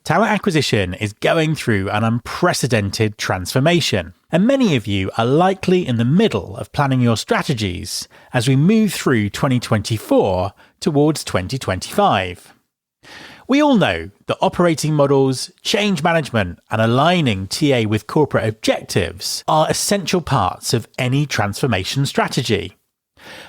Talent acquisition is going through an unprecedented transformation, and many of you are likely in the middle of planning your strategies as we move through 2024 towards 2025. We all know that operating models, change management, and aligning TA with corporate objectives are essential parts of any transformation strategy.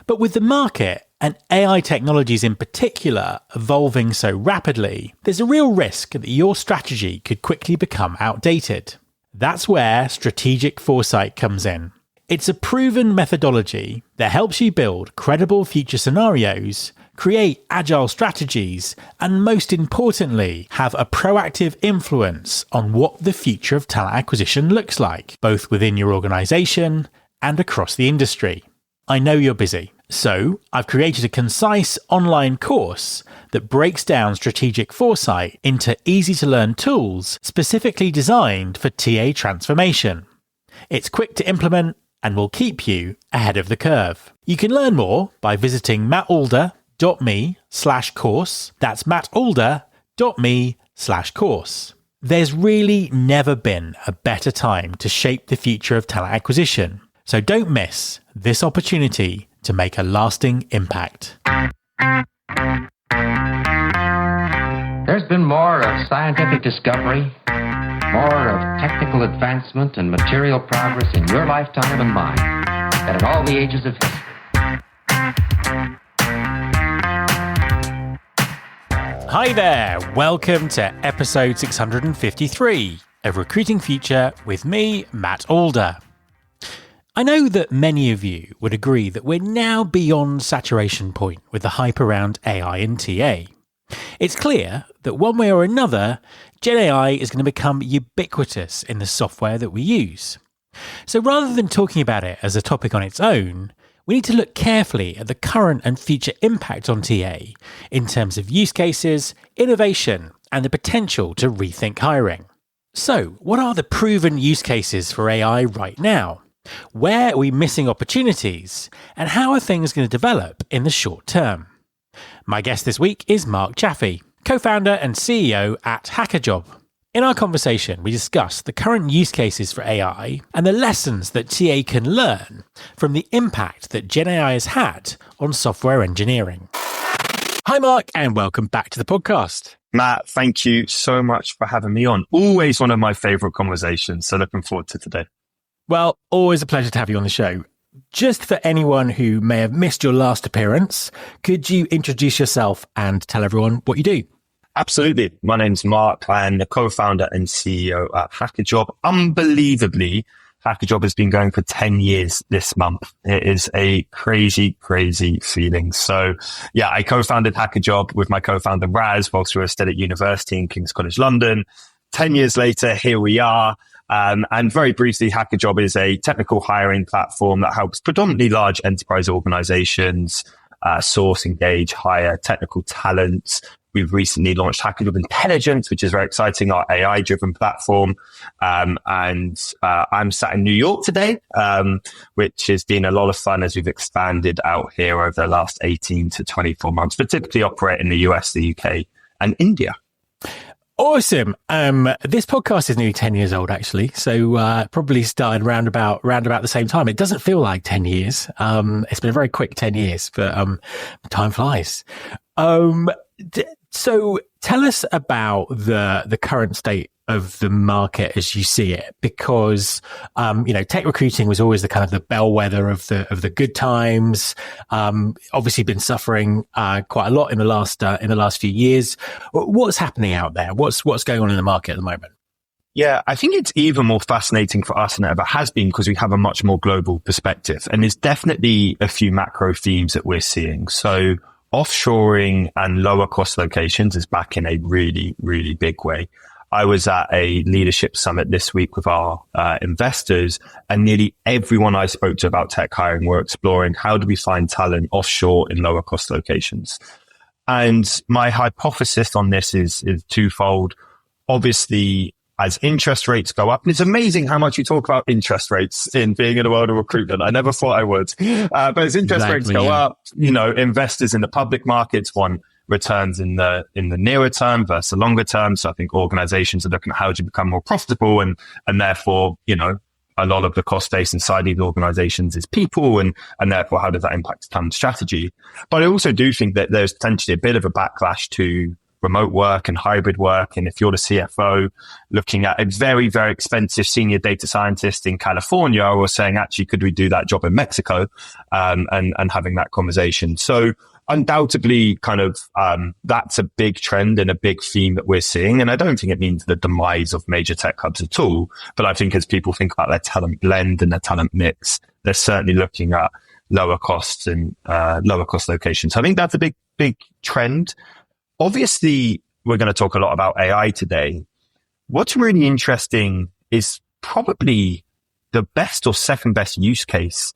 But with the market, and AI technologies in particular evolving so rapidly, there's a real risk that your strategy could quickly become outdated. That's where strategic foresight comes in. It's a proven methodology that helps you build credible future scenarios, create agile strategies, and most importantly, have a proactive influence on what the future of talent acquisition looks like, both within your organization and across the industry. I know you're busy, so I've created a concise online course that breaks down strategic foresight into easy-to-learn tools specifically designed for TA transformation. It's quick to implement and will keep you ahead of the curve. You can learn more by visiting mattalder.me/course. That's mattalder.me/course. There's really never been a better time to shape the future of talent acquisition. So don't miss this opportunity to make a lasting impact. There's been more of scientific discovery, more of technical advancement and material progress in your lifetime and mine than in all the ages of history. Hi there, welcome to episode 653 of Recruiting Future with me, Matt Alder. I know that many of you would agree that we're now beyond saturation point with the hype around AI and TA. It's clear that one way or another, Gen AI is going to become ubiquitous in the software that we use. So rather than talking about it as a topic on its own, we need to look carefully at the current and future impact on TA in terms of use cases, innovation, and the potential to rethink hiring. So, what are the proven use cases for AI right now? Where are we missing opportunities? And how are things going to develop in the short term? My guest this week is Mark Chaffee, co-founder and CEO at HackerJob. In our conversation, we discuss the current use cases for AI and the lessons that TA can learn from the impact that Gen AI has had on software engineering. Hi, Mark, and welcome back to the podcast. Matt, thank you so much for having me on. Always one of my favorite conversations. So looking forward to today. Well, always a pleasure to have you on the show. Just for anyone who may have missed your last appearance, could you introduce yourself and tell everyone what you do? Absolutely. My name's Mark. I'm the co-founder and CEO at HackerJob. Unbelievably, HackerJob has been going for 10 years this month. It is a crazy, crazy feeling. So yeah, I co-founded HackerJob with my co-founder Raz whilst we were still at university in King's College London. 10 years later, here we are. And very briefly, HackerJob is a technical hiring platform that helps predominantly large enterprise organizations source, engage, hire technical talent. We've recently launched HackerJob Intelligence, which is very exciting, our AI-driven platform. And I'm sat in New York today, which has been a lot of fun as we've expanded out here over the last 18 to 24 months, but typically operate in the US, the UK, and India. Awesome. This podcast is nearly 10 years old, actually. So, probably started round about the same time. It doesn't feel like 10 years. It's been a very quick 10 years, but, time flies. So tell us about the current state of the market as you see it, because, tech recruiting was always the kind of the bellwether of the good times. Obviously been suffering, quite a lot in the last few years. What's happening out there? What's going on in the market at the moment? Yeah, I think it's even more fascinating for us than it ever has been because we have a much more global perspective. And there's definitely a few macro themes that we're seeing. So offshoring and lower cost locations is back in a really, really big way. I was at a leadership summit this week with our investors, and nearly everyone I spoke to about tech hiring were exploring how do we find talent offshore in lower cost locations. And my hypothesis on this is twofold. Obviously, as interest rates go up, and it's amazing how much you talk about interest rates in being in the world of recruitment. I never thought I would. But as interest rates go up, investors in the public markets want returns in the nearer term versus the longer term. So I think organizations are looking at how do you become more profitable, and therefore, a lot of the cost base inside these organizations is people, and therefore how does that impact talent strategy? But I also do think that there's potentially a bit of a backlash to remote work and hybrid work. And if you're the CFO looking at a very, very expensive senior data scientist in California, or saying, actually, could we do that job in Mexico? And having that conversation. So undoubtedly that's a big trend and a big theme that we're seeing. And I don't think it means the demise of major tech hubs at all. But I think as people think about their talent blend and their talent mix, they're certainly looking at lower costs and lower cost locations. So I think that's a big, big trend. Obviously, we're going to talk a lot about AI today. What's really interesting is probably the best or second best use case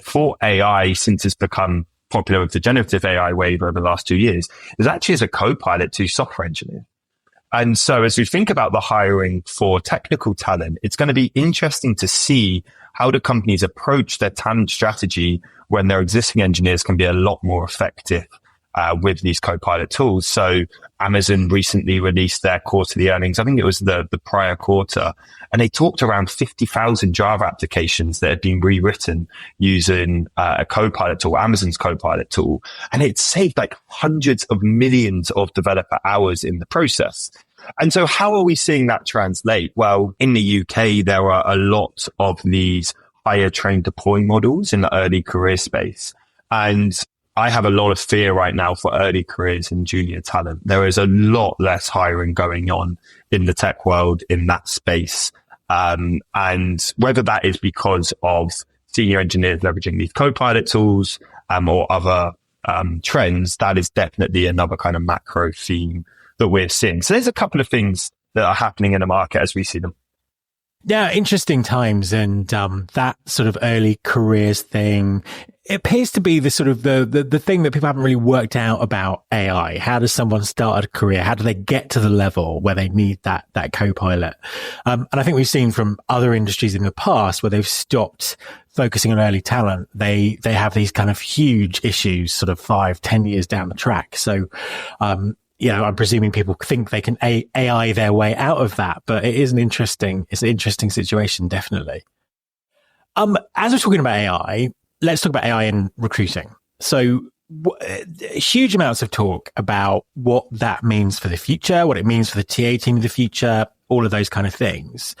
for AI since it's become popular with the generative AI wave over the last 2 years is actually as a co-pilot to software engineers. And so as we think about the hiring for technical talent, it's going to be interesting to see how do companies approach their talent strategy when their existing engineers can be a lot more effective with these co-pilot tools. So Amazon recently released their quarterly earnings. I think it was the prior quarter. And they talked around 50,000 Java applications that had been rewritten using a co-pilot tool, Amazon's co-pilot tool. And it saved like hundreds of millions of developer hours in the process. And so how are we seeing that translate? Well, in the UK, there are a lot of these higher trained deploying models in the early career space. And I have a lot of fear right now for early careers and junior talent. There is a lot less hiring going on in the tech world in that space. And whether that is because of senior engineers leveraging these co-pilot tools, or other, trends, that is definitely another kind of macro theme that we're seeing. So there's a couple of things that are happening in the market as we see them. Yeah, interesting times. And that sort of early careers thing, it appears to be the sort of the thing that people haven't really worked out about AI. How does someone start a career? How do they get to the level where they need that co-pilot? And I think we've seen from other industries in the past where they've stopped focusing on early talent. They have these kind of huge issues sort of 5-10 years down the track. So, I'm presuming people think they can AI their way out of that, but it's an interesting situation, definitely. As we're talking about AI, let's talk about AI in recruiting. So huge amounts of talk about what that means for the future, what it means for the TA team of the future, all of those kind of things.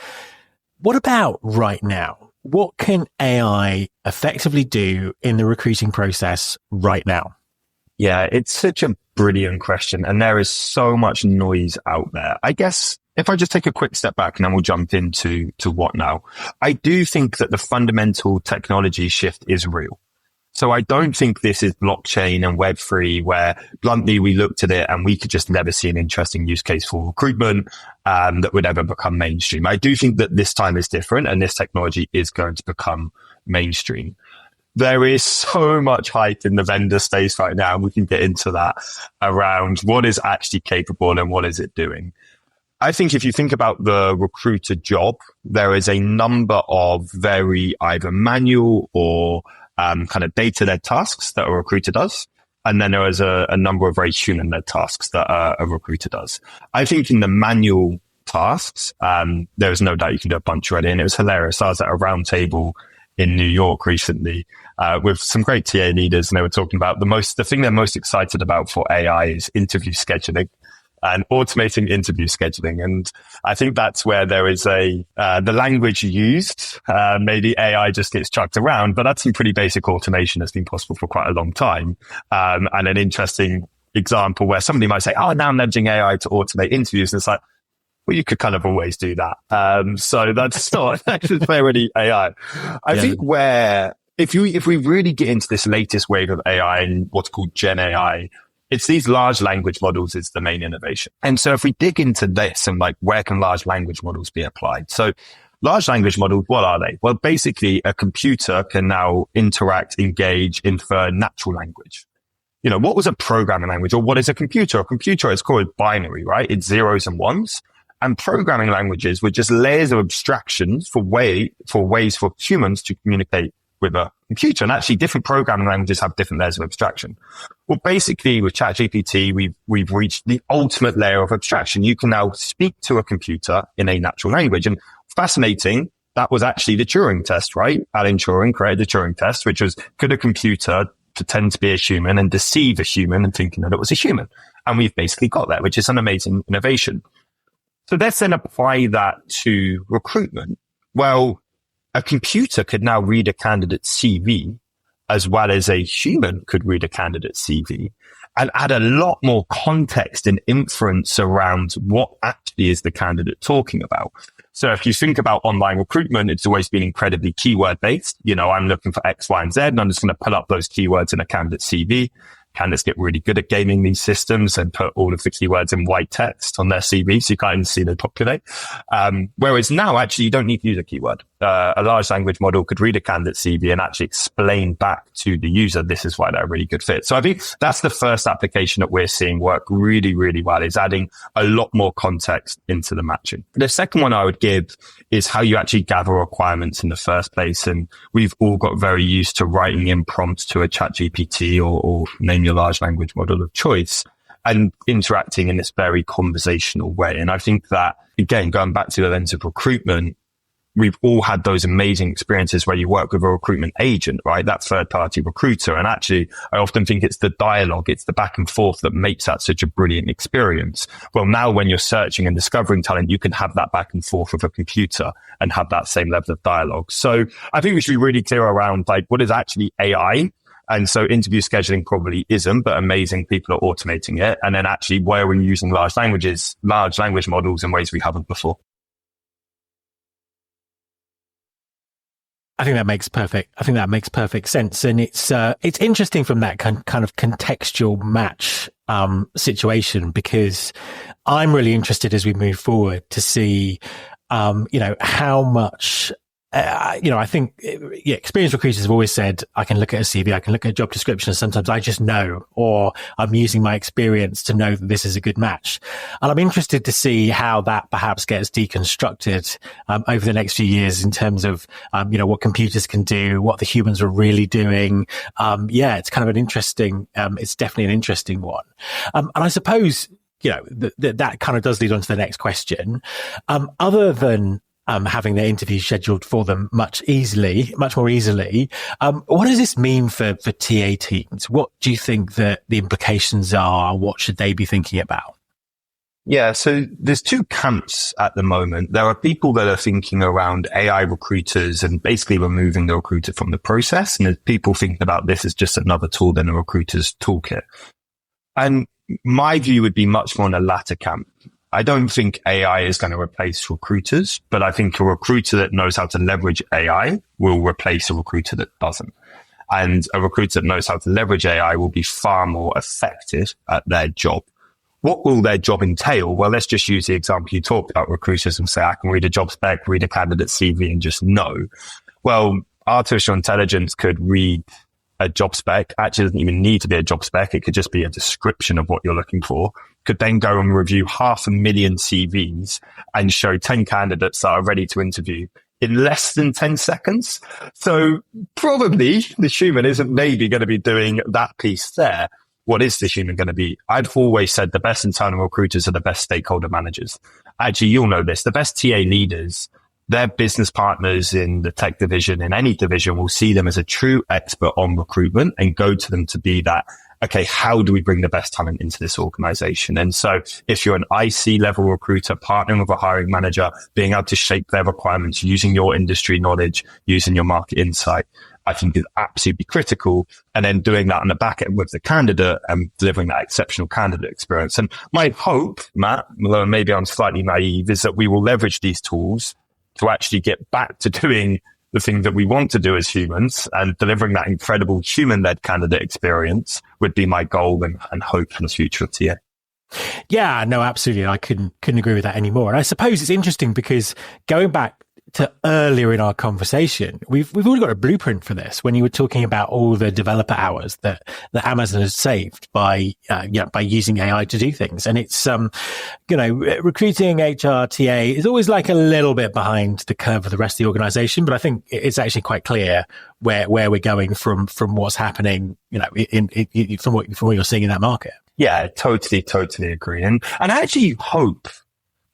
What about right now? What can AI effectively do in the recruiting process right now? Yeah, it's such a brilliant question. And there is so much noise out there. I guess if I just take a quick step back and then we'll jump into what now. I do think that the fundamental technology shift is real. So I don't think this is blockchain and Web3 where bluntly we looked at it and we could just never see an interesting use case for recruitment that would ever become mainstream. I do think that this time is different and this technology is going to become mainstream. There is so much hype in the vendor space right now, and we can get into that around what is actually capable and what is it doing. I think if you think about the recruiter job, there is a number of very either manual or kind of data-led tasks that a recruiter does. And then there is a number of very human-led tasks that a recruiter does. I think in the manual tasks, there is no doubt you can do a bunch already. And it was hilarious. I was at a round table in New York recently with some great TA leaders, and they were talking about the thing they're most excited about for AI is interview scheduling and automating interview scheduling. And I think that's where there is the language used, maybe AI just gets chucked around, but that's some pretty basic automation that's been possible for quite a long time. And an interesting example where somebody might say, oh, now I'm leveraging AI to automate interviews. And it's like, well, you could kind of always do that. So that's not necessarily AI. I think where, if we really get into this latest wave of AI and what's called Gen AI, it's these large language models is the main innovation. And so if we dig into this and like, where can large language models be applied? So large language models, what are they? Well, basically a computer can now interact, engage, infer natural language. You know, what was a programming language, or what is a computer? A computer is called binary, right? It's zeros and ones. And programming languages were just layers of abstractions for ways for humans to communicate with a computer. And actually different programming languages have different layers of abstraction. Well, basically with ChatGPT, we've reached the ultimate layer of abstraction. You can now speak to a computer in a natural language. And fascinating, that was actually the Turing test, right? Alan Turing created the Turing test, which was, could a computer pretend to be a human and deceive a human and thinking that it was a human? And we've basically got that, which is an amazing innovation. So let's then apply that to recruitment. Well, a computer could now read a candidate's CV as well as a human could read a candidate's CV and add a lot more context and inference around what actually is the candidate talking about. So if you think about online recruitment, it's always been incredibly keyword based. You know, I'm looking for X, Y, and Z, and I'm just going to pull up those keywords in a candidate's CV. Candidates get really good at gaming these systems and put all of the keywords in white text on their CV, so you can't even see them populate. Whereas now, actually, you don't need to use a keyword. A large language model could read a candidate CV and actually explain back to the user, this is why they're a really good fit. So I think that's the first application that we're seeing work really, really well, is adding a lot more context into the matching. The second one I would give is how you actually gather requirements in the first place. And we've all got very used to writing in prompts to a ChatGPT or name your large language model of choice and interacting in this very conversational way. And I think that, again, going back to the lens of recruitment, we've all had those amazing experiences where you work with a recruitment agent, right? That third party recruiter. And actually, I often think it's the dialogue, it's the back and forth that makes that such a brilliant experience. Well, now when you're searching and discovering talent, you can have that back and forth with a computer and have that same level of dialogue. So I think we should be really clear around like what is actually AI. And so interview scheduling probably isn't, but amazing people are automating it. And then actually where we're using large language models in ways we haven't before. I think that makes perfect sense. And it's interesting from that kind of contextual match, situation, because I'm really interested as we move forward to see, how much, I think, experienced recruiters have always said, I can look at a CV, I can look at a job description, and sometimes I just know, or I'm using my experience to know that this is a good match. And I'm interested to see how that perhaps gets deconstructed over the next few years in terms of, what computers can do, what the humans are really doing. It's kind of it's definitely an interesting one. And I suppose, that kind of does lead on to the next question. Other than having their interviews scheduled for them much more easily. What does this mean for TA teams? What do you think that the implications are? What should they be thinking about? Yeah, so there's two camps at the moment. There are people that are thinking around AI recruiters and basically removing the recruiter from the process. And there's people thinking about this as just another tool in a recruiter's toolkit. And my view would be much more in the latter camp. I don't think AI is going to replace recruiters, but I think a recruiter that knows how to leverage AI will replace a recruiter that doesn't. And a recruiter that knows how to leverage AI will be far more effective at their job. What will their job entail? Well, let's just use the example you talked about, recruiters, and say, I can read a job spec, read a candidate CV and just know. Well, artificial intelligence could read a job spec. Actually, it doesn't even need to be a job spec. It could just be a description of what you're looking for. Could then go and review 500,000 CVs and show 10 candidates that are ready to interview in less than 10 seconds. So probably the human isn't maybe going to be doing that piece there. What is the human going to be? I've always said the best internal recruiters are the best stakeholder managers. Actually, you'll know this. The best TA leaders, their business partners in the tech division, in any division, will see them as a true expert on recruitment and go to them to be that, okay, how do we bring the best talent into this organization? And so if you're an IC level recruiter, partnering with a hiring manager, being able to shape their requirements, using your industry knowledge, using your market insight, I think is absolutely critical. And then doing that on the back end with the candidate and delivering that exceptional candidate experience. And my hope, Matt, although maybe I'm slightly naive, is that we will leverage these tools to actually get back to doing the thing that we want to do as humans, and delivering that incredible human-led candidate experience would be my goal and hope for the future of TA. Yeah, no, absolutely. I couldn't agree with that anymore. And I suppose it's interesting because going back to earlier in our conversation, we've already got a blueprint for this when you were talking about all the developer hours that Amazon has saved by using AI to do things. And it's, recruiting HR TA is always like a little bit behind the curve of the rest of the organization. But I think it's actually quite clear where we're going from what's happening, from what you're seeing in that market. Yeah, totally agree. And I actually hope,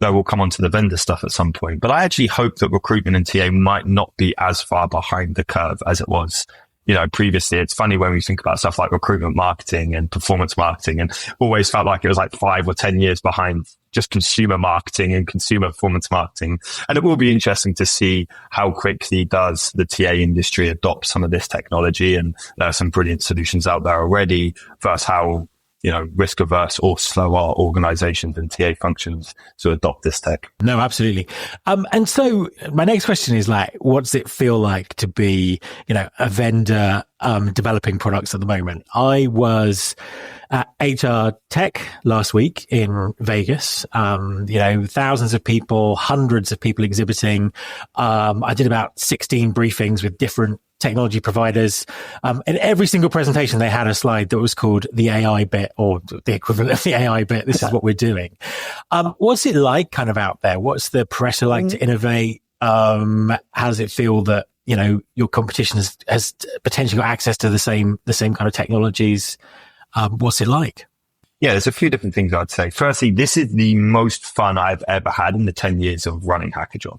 though we'll come on to the vendor stuff at some point, but I actually hope that recruitment and TA might not be as far behind the curve as it was, previously. It's funny when we think about stuff like recruitment marketing and performance marketing, and always felt like it was like 5 or 10 years behind just consumer marketing and consumer performance marketing. And it will be interesting to see how quickly does the TA industry adopt some of this technology. And there are some brilliant solutions out there already versus how risk averse or slow are organizations and TA functions to adopt this tech. No, absolutely. And so my next question is what does it feel like to be, a vendor, developing products at the moment? I was at HR Tech last week in Vegas. Thousands of people, hundreds of people exhibiting. I did about 16 briefings with different technology providers. In every single presentation, they had a slide that was called the AI bit, or the equivalent of the AI bit. This is what we're doing. What's it like kind of out there? What's the pressure like to innovate? How does it feel that, your competition has potentially got access to the same kind of technologies? What's it like? Yeah, there's a few different things I'd say. Firstly, this is the most fun I've ever had in the 10 years of running HackerJob.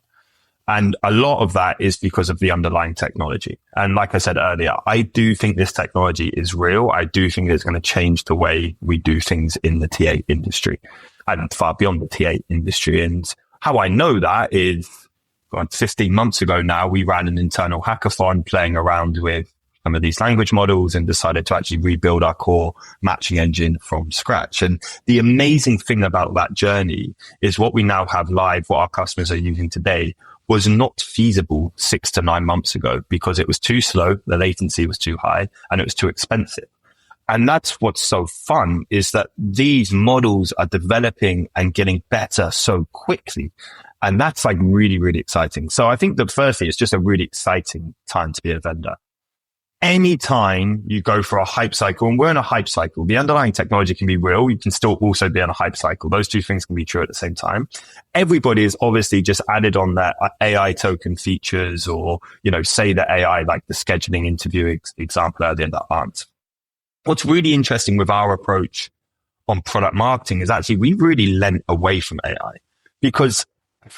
And a lot of that is because of the underlying technology. And like I said earlier, I do think this technology is real. I do think it's going to change the way we do things in the TA industry and far beyond the TA industry. And how I know that is 15 months ago now, we ran an internal hackathon playing around with some of these language models and decided to actually rebuild our core matching engine from scratch. And the amazing thing about that journey is what we now have live, what our customers are using today, was not feasible 6 to 9 months ago because it was too slow, the latency was too high, and it was too expensive. And that's what's so fun, is that these models are developing and getting better so quickly. And that's really, really exciting. So I think that firstly, it's just a really exciting time to be a vendor. Anytime you go for a hype cycle, and we're in a hype cycle, the underlying technology can be real. You can still also be on a hype cycle. Those two things can be true at the same time. Everybody has obviously just added on their AI token features or, say that AI, like the scheduling interview example earlier, that aren't. What's really interesting with our approach on product marketing is actually we really lent away from AI because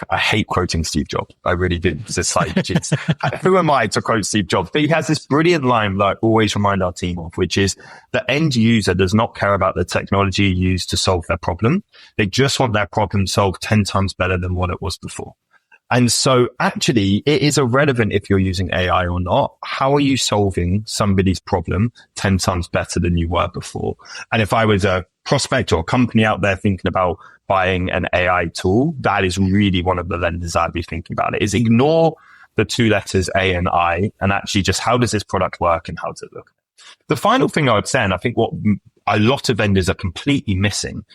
I hate quoting Steve Jobs. I really do. It's like, who am I to quote Steve Jobs? But he has this brilliant line that I always remind our team of, which is the end user does not care about the technology used to solve their problem. They just want their problem solved 10 times better than what it was before. And so actually it is irrelevant if you're using AI or not. How are you solving somebody's problem 10 times better than you were before? And if I was a prospect or a company out there thinking about buying an AI tool, that is really one of the lenses I'd be thinking about it, is ignore the two letters A and I and actually just how does this product work and how does it look? The final thing I would say, and I think what a lot of vendors are completely missing,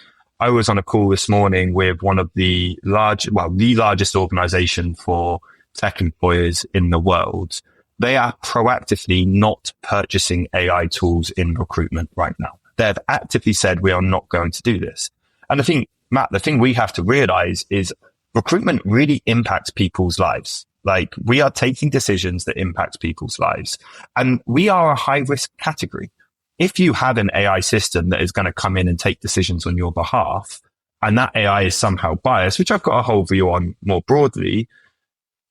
I was on a call this morning with one of the largest organization for tech employers in the world. They are proactively not purchasing AI tools in recruitment right now. They've actively said, we are not going to do this. And I think, Matt, the thing we have to realize is recruitment really impacts people's lives. Like, we are taking decisions that impact people's lives. And we are a high risk category. If you have an AI system that is going to come in and take decisions on your behalf, and that AI is somehow biased, which I've got a whole view on more broadly,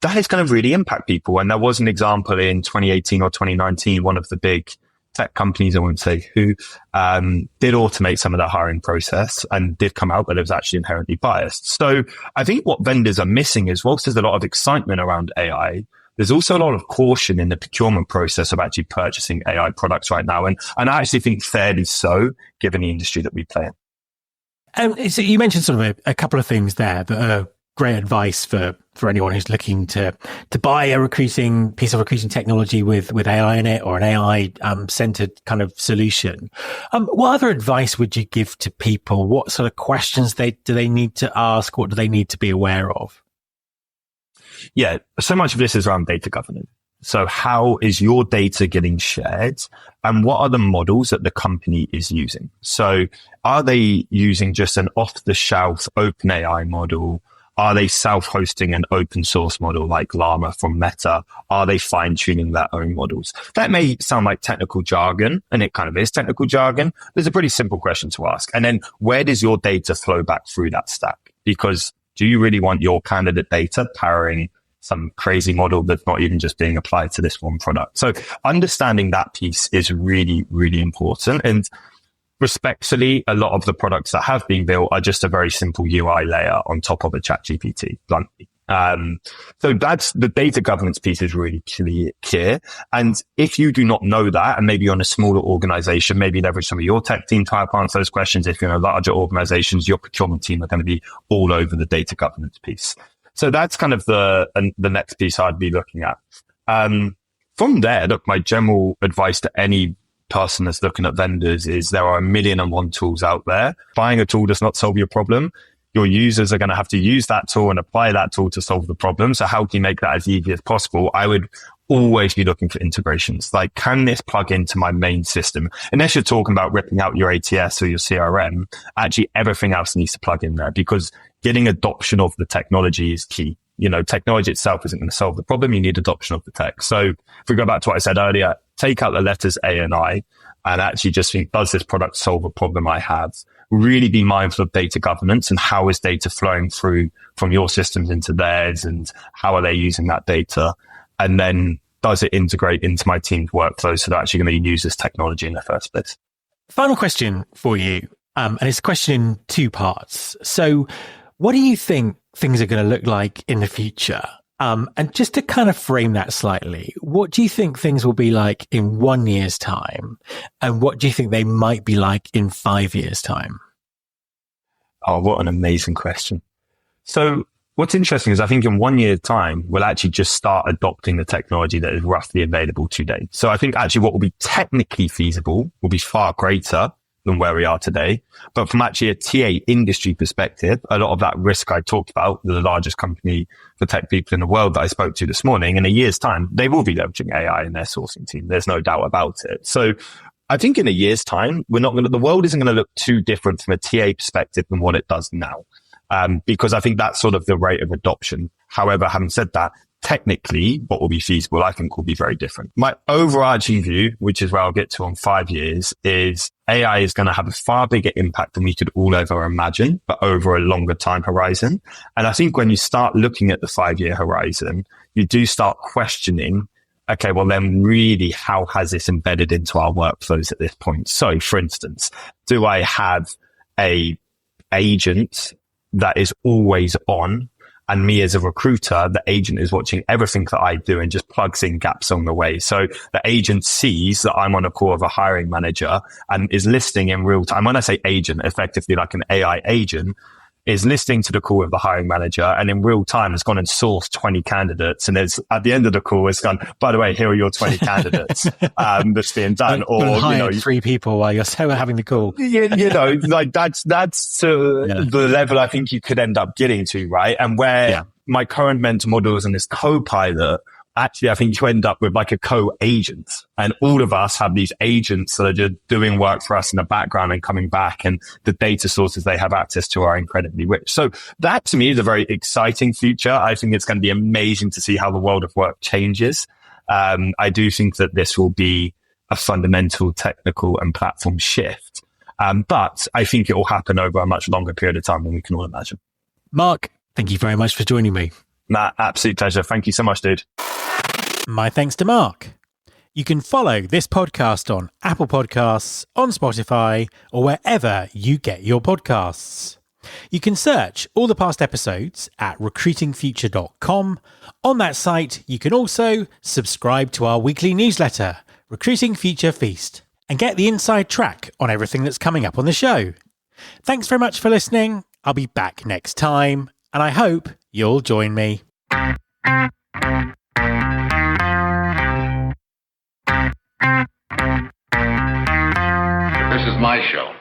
that is going to really impact people. And there was an example in 2018 or 2019, one of the big tech companies, I won't say who, did automate some of that hiring process and did come out that it was actually inherently biased. So I think what vendors are missing is, whilst there's a lot of excitement around AI, there's also a lot of caution in the procurement process of actually purchasing AI products right now. And I actually think fairly so, given the industry that we play in. So you mentioned sort of a couple of things there that are great advice for anyone who's looking to buy a piece of recruiting technology with AI in it, or an AI centered kind of solution. What other advice would you give to people? What sort of questions do they need to ask? What do they need to be aware of? yeah, so much of this is around data governance. So how is your data getting shared, and what are the models that the company is using? So are they using just an off-the-shelf OpenAI model? Are they self-hosting an open source model like Llama from Meta? Are they fine-tuning their own models? That may sound like technical jargon, and it kind of is technical jargon. There's a pretty simple question to ask. And then where does your data flow back through that stack? Because do you really want your candidate data powering some crazy model that's not even just being applied to this one product? So understanding that piece is really, really important. And respectfully, a lot of the products that have been built are just a very simple UI layer on top of a ChatGPT, bluntly. So that's the data governance piece is really clear. And if you do not know that, and maybe you're in a smaller organization, maybe leverage some of your tech team to help answer those questions. If you're in a larger organizations, your procurement team are going to be all over the data governance piece. So that's kind of the next piece I'd be looking at. From there, look, my general advice to any person that's looking at vendors is there are 1,000,001 tools out there. Buying a tool does not solve your problem. Your users are going to have to use that tool and apply that tool to solve the problem. So how can you make that as easy as possible? I would always be looking for integrations. Like, can this plug into my main system? Unless you're talking about ripping out your ATS or your CRM, actually everything else needs to plug in there, because getting adoption of the technology is key. You know, technology itself isn't going to solve the problem. You need adoption of the tech. So if we go back to what I said earlier, take out the letters A and I and actually just think, does this product solve a problem I have? Really be mindful of data governance and how is data flowing through from your systems into theirs, and how are they using that data? And then does it integrate into my team's workflow so they're actually going to use this technology in the first place? Final question for you. And it's a question in two parts. So what do you think things are going to look like in the future? And just to kind of frame that slightly, what do you think things will be like in 1 year's time? And what do you think they might be like in 5 years' time? Oh, what an amazing question. So what's interesting is I think in 1 year's time, we'll actually just start adopting the technology that is roughly available today. So I think actually what will be technically feasible will be far greater than where we are today. But from actually a TA industry perspective, a lot of that risk I talked about, the largest company for tech people in the world that I spoke to this morning, in a year's time, they will be leveraging AI in their sourcing team. There's no doubt about it. So I think in a year's time, the world isn't going to look too different from a TA perspective than what it does now. Because I think that's sort of the rate of adoption. However, having said that, technically, what will be feasible, I think, will be very different. My overarching view, which is where I'll get to on 5 years, is AI is going to have a far bigger impact than we could all ever imagine, but over a longer time horizon. And I think when you start looking at the 5-year horizon, you do start questioning, okay, well then really, how has this embedded into our workflows at this point? So for instance, do I have a agent that is always on, and me as a recruiter, the agent is watching everything that I do and just plugs in gaps on the way. So the agent sees that I'm on a call with a hiring manager and is listening in real time. When I say agent, effectively like an AI agent, is listening to the call with the hiring manager, and in real time has gone and sourced 20 candidates. And there's at the end of the call, it's gone, by the way, here are your 20 candidates that's being done. Or, 3 people while you're so having the call. Like that's the level I think you could end up getting to, right? And where my current mental models and this co-pilot, actually, I think you end up with like a co-agent, and all of us have these agents that are just doing work for us in the background and coming back, and the data sources they have access to are incredibly rich. So that to me is a very exciting future. I think it's going to be amazing to see how the world of work changes. I do think that this will be a fundamental technical and platform shift. But I think it will happen over a much longer period of time than we can all imagine. Mark, thank you very much for joining me. Matt, absolute pleasure. Thank you so much, dude. My thanks to Mark. You can follow this podcast on Apple Podcasts, on Spotify, or wherever you get your podcasts. You can search all the past episodes at recruitingfuture.com. On that site, you can also subscribe to our weekly newsletter, Recruiting Future Feast, and get the inside track on everything that's coming up on the show. Thanks very much for listening. I'll be back next time, and I hope you'll join me. This is my show.